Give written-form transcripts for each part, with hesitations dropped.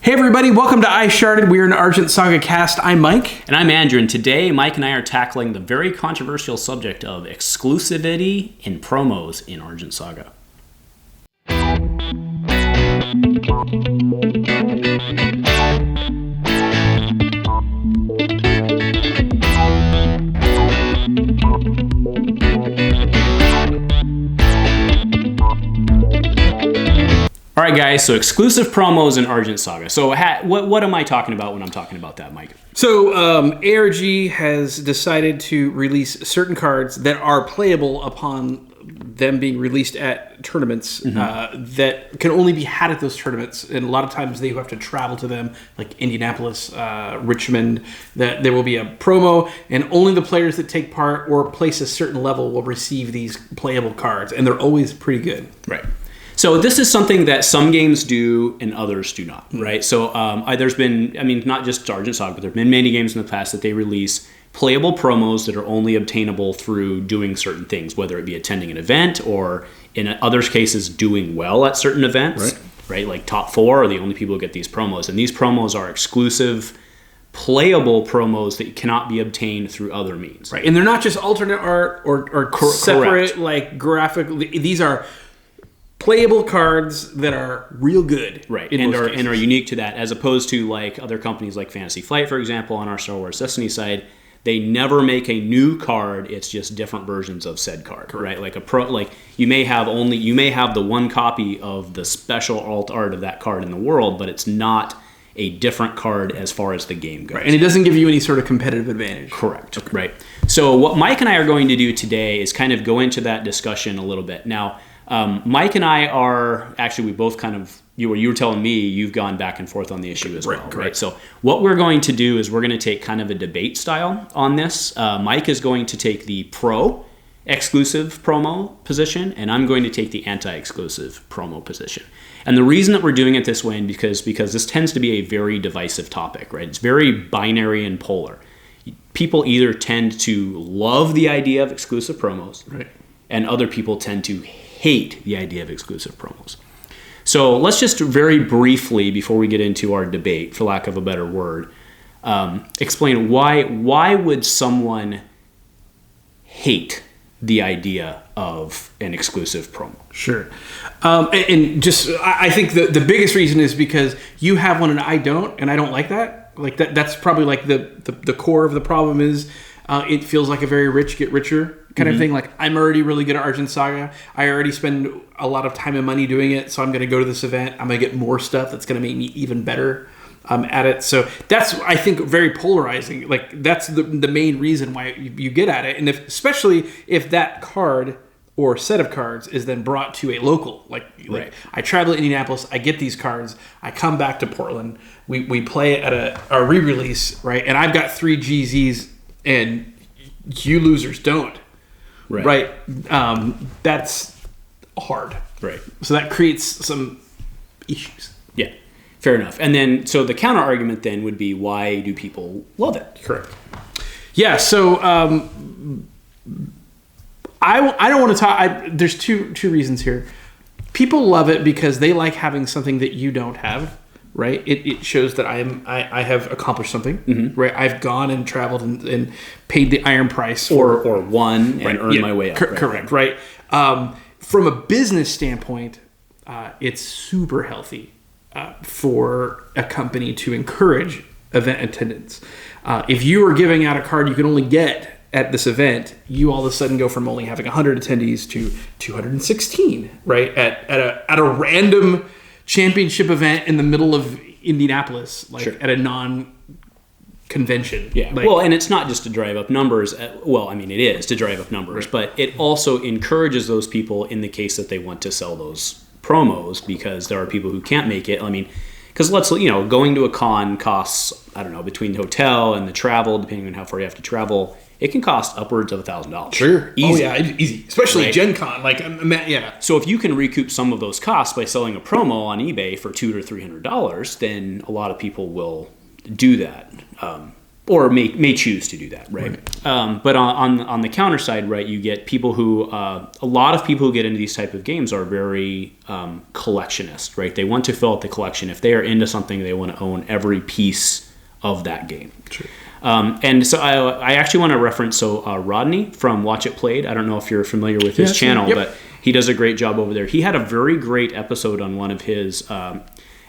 Hey everybody, welcome to Sharded. We're an Argent Saga cast. I'm Mike. And I'm Andrew, and today Mike and I are tackling the very controversial subject of exclusivity in promos in Argent Saga. All right, guys, so exclusive promos in Argent Saga. So what am I talking about when I'm talking about that, Mike? So ARG has decided to release certain cards that are playable upon them being released at tournaments that can only be had at those tournaments. And a lot of times they have to travel to them, like Indianapolis, Richmond. That there will be a promo, and only the players that take part or place a certain level will receive these playable cards. And they're always pretty good. Right. So this is something that some games do and others do not, right? So there's been, not just Argent Saga, but there have been many games in the past that they release playable promos that are only obtainable through doing certain things, whether it be attending an event or, in other cases, doing well at certain events, right? Like top 4 are the only people who get these promos. And these promos are exclusive, playable promos that cannot be obtained through other means. Right, and they're not just alternate art or separate, like, graphic. These are playable cards that are real good, right, and are unique to that, as opposed to like other companies like Fantasy Flight, for example, on our Star Wars Destiny side. They never make a new card; it's just different versions of said card, correct. Right? Like you may have the one copy of the special alt art of that card in the world, but it's not a different card as far as the game goes. Right, and it doesn't give you any sort of competitive advantage. Correct. Okay. Right. So what Mike and I are going to do today is kind of go into that discussion a little bit now. Mike and I are actually, we both kind of, you were telling me you've gone back and forth on the issue as well, right? So what we're going to do is we're going to take kind of a debate style on this. Mike is going to take the pro exclusive promo position, and I'm going to take the anti-exclusive promo position. And the reason that we're doing it this way is because this tends to be a very divisive topic, right? It's very binary and polar. People either tend to love the idea of exclusive promos, right, and other people tend to hate the idea of exclusive promos. So let's just very briefly, before we get into our debate, for lack of a better word, explain why would someone hate the idea of an exclusive promo? Sure. And just, I think the biggest reason is because you have one and I don't like that. Like that's probably like the core of the problem is it feels like a very rich get richer kind of thing. Like, I'm already really good at Argent Saga. I already spend a lot of time and money doing it, so I'm going to go to this event. I'm going to get more stuff that's going to make me even better at it. So that's, I think, very polarizing. Like, that's the main reason why you get at it. And especially if that card or set of cards is then brought to a local. Like I travel to Indianapolis, I get these cards, I come back to Portland, we play it at a re-release, right? And I've got 3 GZs and you losers don't. Right. That's hard. Right. So that creates some issues. Yeah. Fair enough. And then, so the counter argument then would be, why do people love it? Correct. Yeah. So I don't want to talk. There's two reasons here. People love it because they like having something that you don't have. Right, it shows that I have accomplished something. Right, I've gone and traveled and paid the iron price or won and earned my way up. Correct, right. From a business standpoint, it's super healthy for a company to encourage event attendance. If you are giving out a card you can only get at this event, you all of a sudden go from only having 100 attendees to 216. Right, at a random championship event in the middle of Indianapolis, like at a non-convention. Yeah. Well, and it's not just to drive up numbers. It is to drive up numbers, but it also encourages those people in the case that they want to sell those promos, because there are people who can't make it. Because going to a con costs, between the hotel and the travel, depending on how far you have to travel, it can cost upwards of $1,000. Sure. Easy. Oh, yeah, easy. Especially Gen Con. Yeah. So if you can recoup some of those costs by selling a promo on eBay for $200 or $300, then a lot of people will do that. or may choose to do that, right? But on the counter side, right, you get people who, a lot of people who get into these type of games are very collectionist, right? They want to fill out the collection. If they are into something, they want to own every piece of that game. True. And so I actually want to reference Rodney from Watch It Played. I don't know if you're familiar with his channel, but he does a great job over there. He had a very great episode on one of his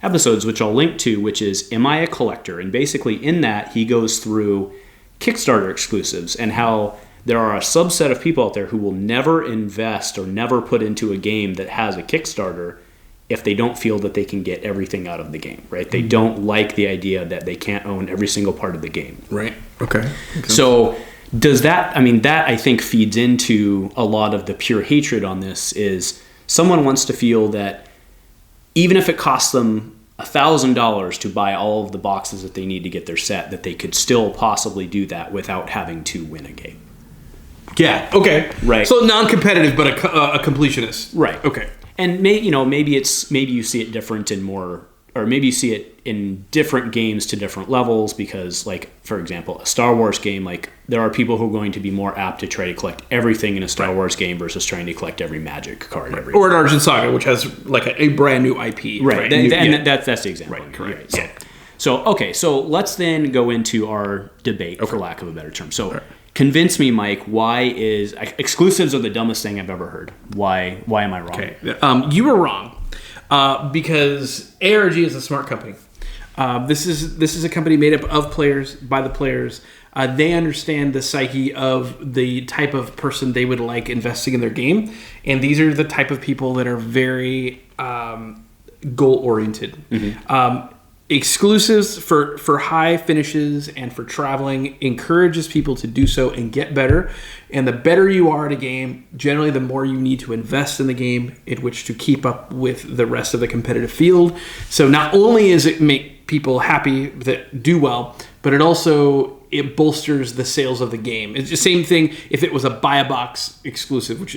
episodes, which I'll link to, which is Am I a Collector? And basically in that, he goes through Kickstarter exclusives and how there are a subset of people out there who will never invest or never put into a game that has a Kickstarter if they don't feel that they can get everything out of the game, right? They don't like the idea that they can't own every single part of the game. Right. Okay. So does that, that I think feeds into a lot of the pure hatred on this is someone wants to feel that even if it costs them $1,000 to buy all of the boxes that they need to get their set, that they could still possibly do that without having to win a game. Yeah. Okay. Right. So non-competitive, but a completionist. Right. Okay. And maybe you see it different in more, or maybe you see it in different games to different levels because, like, for example, a Star Wars game, like, there are people who are going to be more apt to try to collect everything in a Star Wars game versus trying to collect every Magic card. Or an Argent Saga, which has, like, a brand new IP. Right. And that's the example. Right, correct. Right. So let's then go into our debate, for lack of a better term. So convince me, Mike, why is exclusives are the dumbest thing I've ever heard? Why am I wrong? Okay. You were wrong because ARG is a smart company. This is a company made up of players, by the players. They understand the psyche of the type of person they would like investing in their game. And these are the type of people that are very goal-oriented. Mm-hmm. Exclusives for high finishes and for traveling encourages people to do so and get better. And the better you are at a game, generally the more you need to invest in the game in which to keep up with the rest of the competitive field. So not only is it make people happy that do well, but it bolsters the sales of the game. It's the same thing if it was a buy a box exclusive, which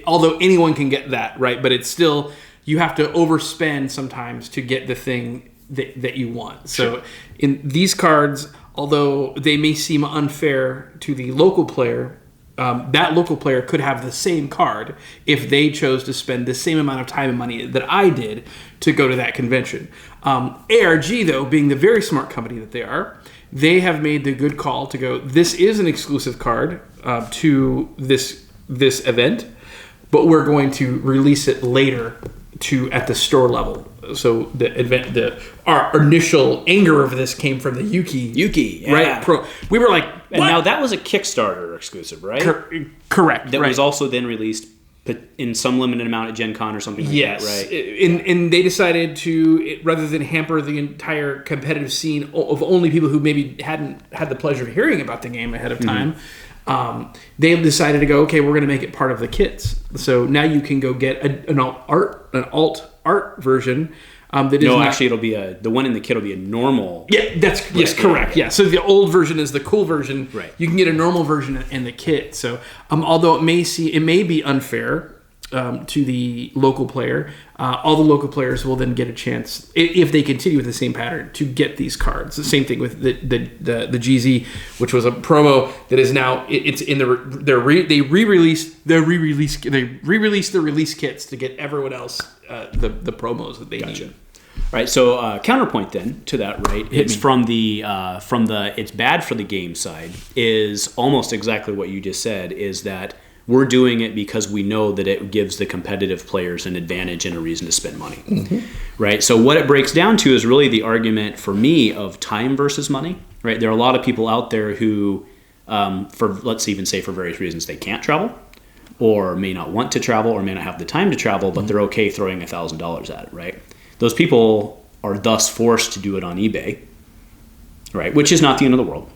although anyone can get that, right? But it's still, you have to overspend sometimes to get the thing that you want. So in these cards, although they may seem unfair to the local player, that local player could have the same card if they chose to spend the same amount of time and money that I did to go to that convention. ARG, though, being the very smart company that they are, they have made the good call to go, this is an exclusive card to this event, but we're going to release it later at the store level. So our initial anger over this came from the Yuki, yeah. right? We were like, what? And now that was a Kickstarter exclusive, right? Correct. That was also then released in some limited amount at Gen Con or something like that, right? And they decided to, rather than hamper the entire competitive scene of only people who maybe hadn't had the pleasure of hearing about the game ahead of time, they decided to go, okay, we're going to make it part of the kits. So now you can go get an alt art version. Actually, it'll be the one in the kit will be a normal. Yeah, yes, correct. Yeah, so the old version is the cool version. Right. You can get a normal version in the kit. So, although it may be unfair to the local player, all the local players will then get a chance, if they continue with the same pattern, to get these cards. The same thing with the GZ, which was a promo that is now it's in they re-released the release kits to get everyone else the promos that they need. All right, so counterpoint then to that, right? It's from the it's bad for the game side is almost exactly what you just said, is that we're doing it because we know that it gives the competitive players an advantage and a reason to spend money, right? So what it breaks down to is really the argument for me of time versus money, right? There are a lot of people out there who, let's even say for various reasons, they can't travel or may not want to travel or may not have the time to travel, but they're okay throwing $1,000 at it, right? Those people are thus forced to do it on eBay, right? Which is not the end of the world.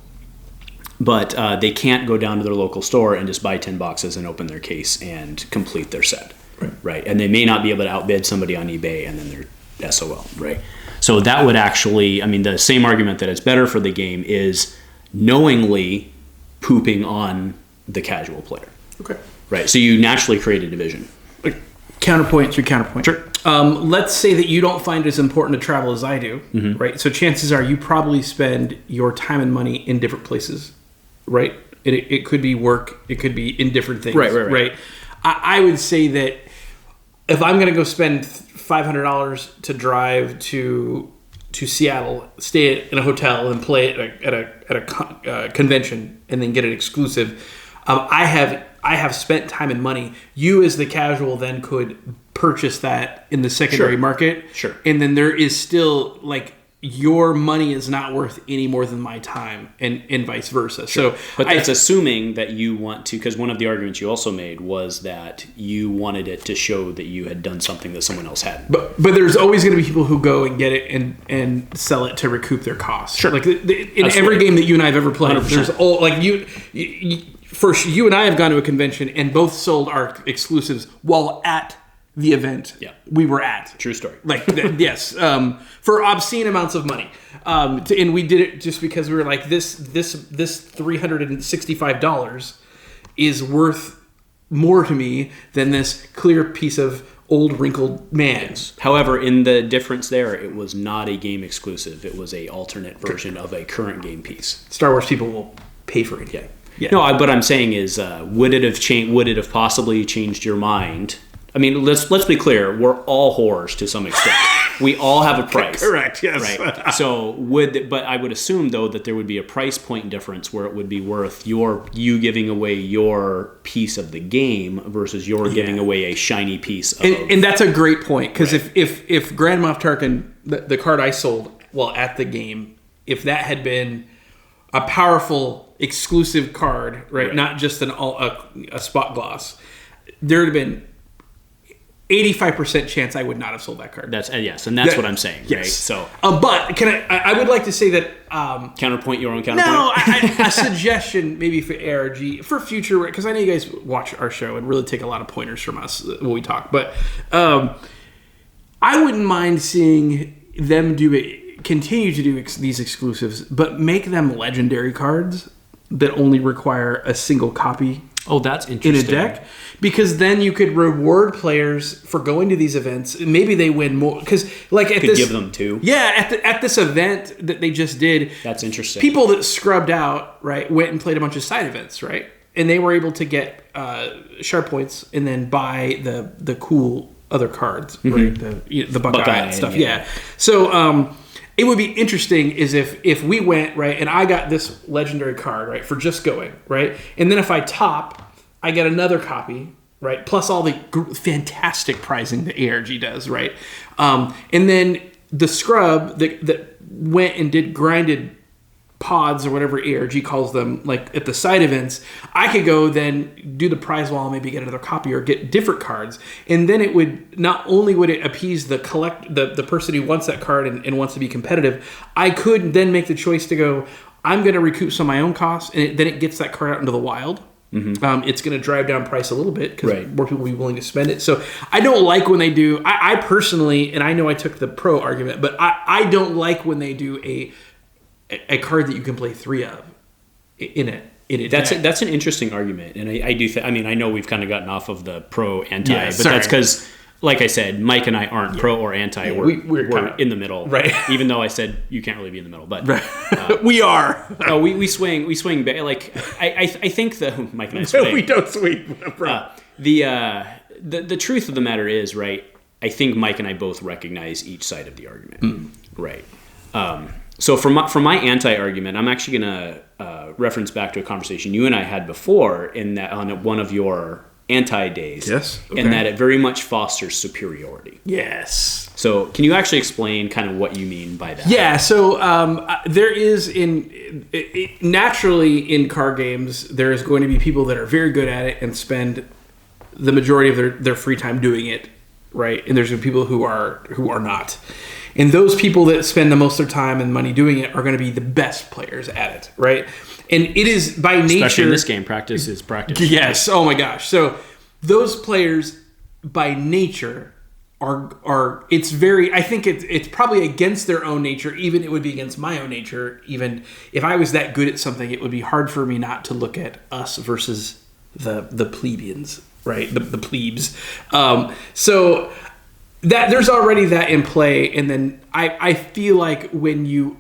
But they can't go down to their local store and just buy 10 boxes and open their case and complete their set, right? And they may not be able to outbid somebody on eBay and then they're SOL, right? So that would actually, the same argument that it's better for the game is knowingly pooping on the casual player. Okay. Right, so you naturally create a division. Counterpoint through counterpoint. Sure. Let's say that you don't find it as important to travel as I do, right? So chances are you probably spend your time and money in different places, right? It could be work. It could be in different things, right? I would say that if I'm going to go spend $500 to drive to Seattle, stay in a hotel and play at a convention, and then get an exclusive, I have spent time and money. You as the casual then could purchase that in the secondary market. Sure. And then there is still like your money is not worth any more than my time and vice versa. Sure. So, but that's assuming that you want to, because one of the arguments you also made was that you wanted it to show that you had done something that someone else hadn't. But there's always going to be people who go and get it and sell it to recoup their costs. Sure. Like in every game that you and I have ever played, 100%. there's all like First, you and I have gone to a convention and both sold our exclusives while at the event we were at. True story. Like, yes, for obscene amounts of money. And we did it just because we were like, this $365 is worth more to me than this clear piece of old wrinkled man. However, in the difference there, it was not a game exclusive. It was a alternate version of a current game piece. Star Wars people will pay for it. Yeah. No, what I'm saying is, would it have changed? Would it have possibly changed your mind? I mean, let's be clear. We're all whores to some extent. We all have a price. Correct. Yes. Right. So but I would assume though that there would be a price point difference where it would be worth you giving away your piece of the game versus your giving away a shiny piece of. And that's a great point because if Grand Moff Tarkin, the card I sold while at the game, if that had been a powerful exclusive card, right? Not just a spot gloss, there would have been 85% chance I would not have sold that card. That's what I'm saying, right? So, but I would like to say that counterpoint your own counterpoint. No, a suggestion maybe for ARG for future, because I know you guys watch our show and really take a lot of pointers from us when we talk. But I wouldn't mind seeing them continue to do these exclusives, but make them legendary cards that only require a single copy. Oh, that's interesting. In a deck, because then you could reward players for going to these events. Maybe they win more because, like, give them two. Yeah, at this event that they just did. That's interesting. People that scrubbed out, right, went and played a bunch of side events, right, and they were able to get sharp points and then buy the cool other cards, right, the Buckeye and stuff. Yeah. So it would be interesting is if we went, right, and I got this legendary card, right, for just going, right, and then if I top, I get another copy, right, plus all the fantastic pricing that ARG does, right, and then the scrub that went and did grinded pods or whatever ARG calls them, like at the side events, I could go then do the prize wall, maybe get another copy or get different cards, and then it would not only would it appease the person who wants that card and wants to be competitive, I could then make the choice to go, I'm going to recoup some of my own costs, and then it gets that card out into the wild. It's going to drive down price a little bit because more people will be willing to spend it. So I don't like when they do. I personally, and I know I took the pro argument, but I don't like when they do a card that you can play three of in it. That's an interesting argument, and I do. I mean, I know we've kind of gotten off of the pro anti, but sorry. that's because, like I said, Mike and I aren't pro or anti. Yeah, we're in the middle, right? Even though I said you can't really be in the middle, but we are. We swing. Like I think Mike and I swing. We don't swing. The truth of the matter is, right? I think Mike and I both recognize each side of the argument, right? So for my anti-argument, I'm actually going to reference back to a conversation you and I had before in that on one of your anti-days. Yes. Okay. And that it very much fosters superiority. Yes. So can you actually explain kind of what you mean by that? Yeah. So there is naturally in card games, there is going to be people that are very good at it and spend the majority of their free time doing it, right? And there's people who are not. And those people that spend the most of their time and money doing it are going to be the best players at it, right? And it is by nature... Especially in this game, practice is practice. Yes, oh my gosh. So those players by nature are it's very... I think it's probably against their own nature, even it would be against my own nature. Even if I was that good at something, it would be hard for me not to look at us versus the plebeians right? The plebes. So that there's already that in play, and then I feel like when you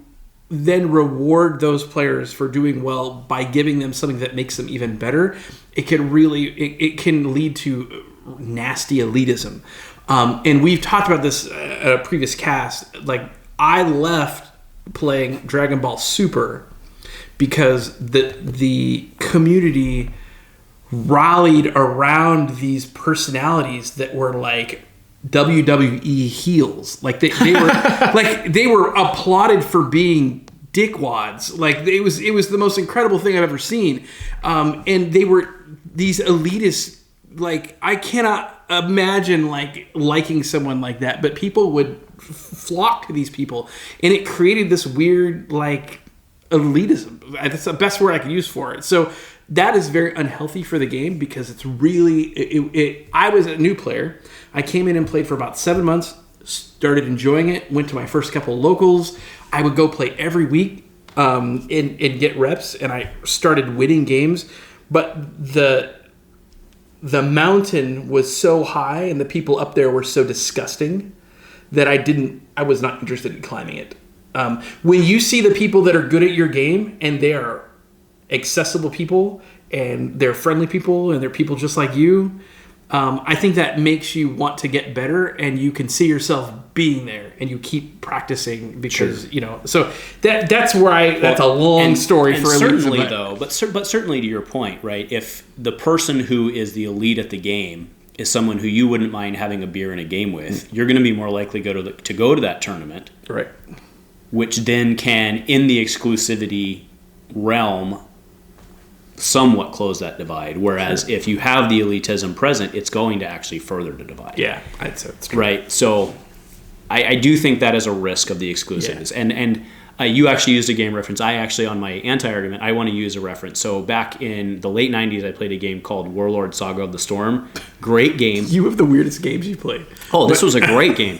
then reward those players for doing well by giving them something that makes them even better, it can really it can lead to nasty elitism. And we've talked about this at a previous cast. Like, I left playing Dragon Ball Super because the community rallied around these personalities that were like WWE heels. Like they were like they were applauded for being dickwads. Like it was the most incredible thing I've ever seen. And they were these elitists. Like, I cannot imagine liking someone like that, but people would flock to these people, and it created this weird like elitism. That's the best word I can use for it. So that is very unhealthy for the game, because it's really I was a new player. I came in and played for about 7 months, started enjoying it, went to my first couple of locals. I would go play every week and get reps, and I started winning games, but the mountain was so high and the people up there were so disgusting that I was not interested in climbing it. When you see the people that are good at your game, and they are accessible people, and they're friendly people, and they're people just like you, I think that makes you want to get better, and you can see yourself being there, and you keep practicing because, sure. So that's where that's a long story for certainly though, but certainly to your point, right? If the person who is the elite at the game is someone who you wouldn't mind having a beer in a game with, you're going to be more likely to go to that tournament, right? Which then can, in the exclusivity realm, somewhat close that divide. Whereas if you have the elitism present, it's going to actually further the divide. Yeah, I'd say that's true. Right. So I do think that is a risk of the exclusives. Yeah. And you actually used a game reference. I actually, on my anti-argument, I want to use a reference. So back in the late 90s, I played a game called Warlord Saga of the Storm. Great game. You have the weirdest games you played. Oh, this was a great game.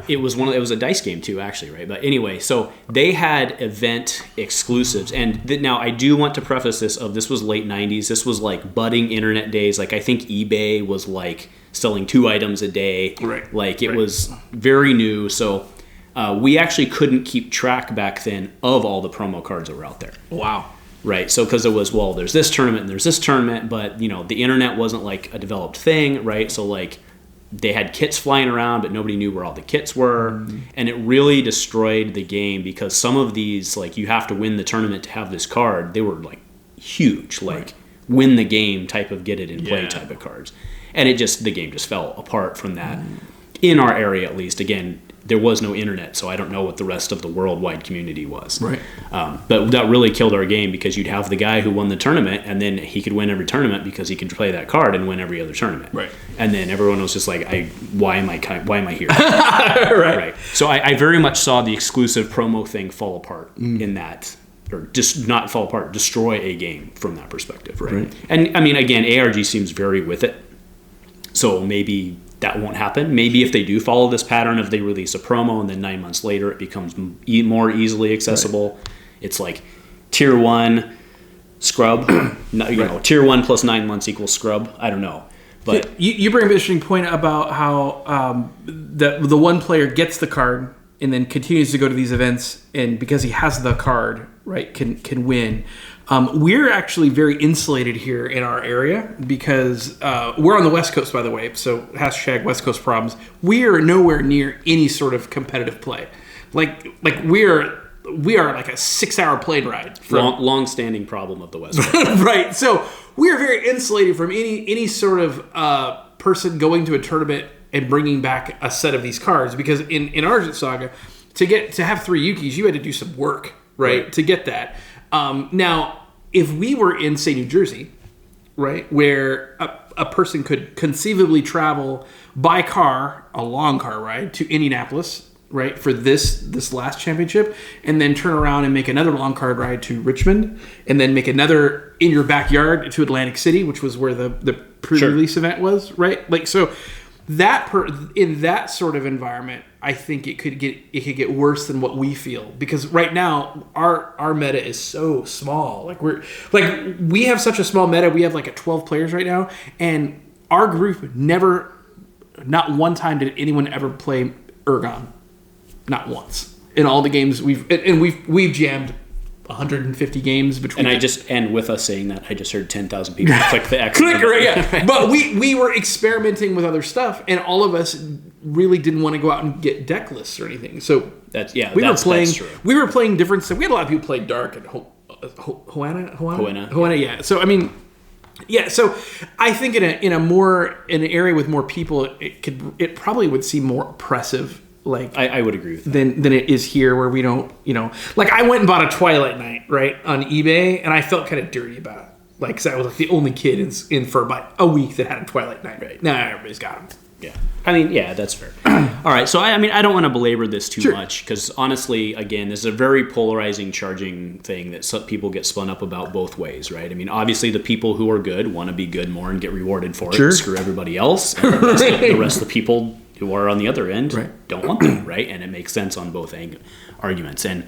It was a dice game too, actually, right? But anyway, so they had event exclusives, and now I do want to preface this was late 90s. This was like budding internet days. Like, I think eBay was like selling 2 items a day. Right. Like, it was very new. So we actually couldn't keep track back then of all the promo cards that were out there. Wow. Right, so because it was, well, there's this tournament and there's this tournament, but, the internet wasn't like a developed thing, right? So like they had kits flying around, but nobody knew where all the kits were, and it really destroyed the game, because some of these, like, you have to win the tournament to have this card, they were like huge, like win the game type of get it in play type of cards, and the game just fell apart from that. In our area, at least. Again, there was no internet, so I don't know what the rest of the worldwide community was. Right. But that really killed our game, because you'd have the guy who won the tournament, and then he could win every tournament because he could play that card and win every other tournament. Right. And then everyone was just like, why am I here? Right. So I very much saw the exclusive promo thing fall apart in that, or just not fall apart, destroy a game from that perspective. Right. And I mean, again, ARG seems very with it, so maybe that won't happen. Maybe if they do follow this pattern of they release a promo and then 9 months later it becomes more easily accessible. Right. It's like tier 1 scrub, tier 1 plus 9 months equals scrub. I don't know. But you bring up an interesting point about how the one player gets the card and then continues to go to these events, and because he has the card, right, can win. We're actually very insulated here in our area, because we're on the West Coast, by the way, so hashtag West Coast problems. We are nowhere near any sort of competitive play. Like we are like a 6-hour plane ride. Long-standing problem of the West Coast. Right. So we are very insulated from any sort of person going to a tournament and bringing back a set of these cards, because in Argent Saga, to have 3 Yukis, you had to do some work, right. to get that. Now, if we were in, say, New Jersey, right, where a person could conceivably travel by car, a long car ride, to Indianapolis, right, for this last championship, and then turn around and make another long car ride to Richmond, and then make another in your backyard to Atlantic City, which was where the pre-release event was, right? Like, so in that sort of environment, I think it could get worse than what we feel, because right now our meta is so small. We have such a small meta. We have like 12 players right now, and our group never, not one time did anyone ever play Ergon. Not once. In all the games we've jammed 150 games between. And with us saying that, I just heard 10,000 people click the X. Click, right, yeah. But we were experimenting with other stuff, and all of us really didn't want to go out and get deck lists or anything. So that's true. We were playing different stuff. We had a lot of people play Dark and Hoenna, yeah. So I mean, yeah. So I think in an area with more people, it probably would seem more oppressive. Like I would agree with that. Than it is here, where we don't, like I went and bought a Twilight Knight right on eBay, and I felt kind of dirty about it, like because I was like the only kid in for about a week that had a Twilight Knight. Right now, everybody's got them. Yeah, I mean, yeah, that's fair. All right, so I don't want to belabor this too much because honestly, again, this is a very polarizing charging thing that some people get spun up about both ways, right? I mean, obviously, the people who are good want to be good more and get rewarded for it. Screw everybody else, and the rest of the people who are on the other end don't want them, right? And it makes sense on both arguments. And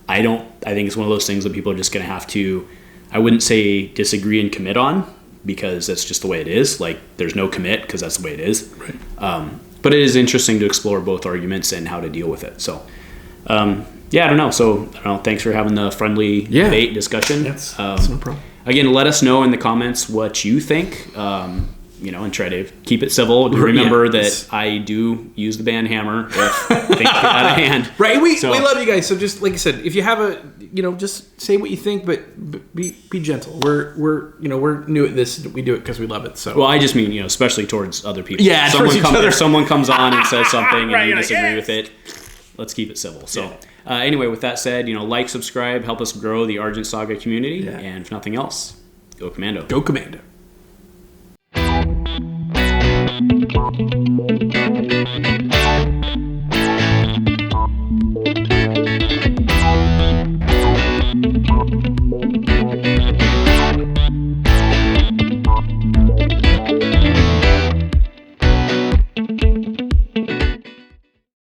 I think it's one of those things that people are just going to have to, I wouldn't say disagree and commit on, because that's just the way it is. Like, there's no commit because that's the way it is. Right. But it is interesting to explore both arguments and how to deal with it. So, I don't know. So, thanks for having the friendly debate discussion. That's no problem. Again, let us know in the comments what you think. And try to keep it civil. Remember that I do use the band hammer if things get out of hand. Right. We love you guys. So just like I said, if you have just say what you think, but be gentle. We're new at this. We do it because we love it. So. Well, I just mean, especially towards other people. Yeah. If someone comes on and says something and you disagree with it, let's keep it civil. So anyway, with that said, like, subscribe, help us grow the Argent Saga community. Yeah. And if nothing else, go Commando. Go Commando. Thank you.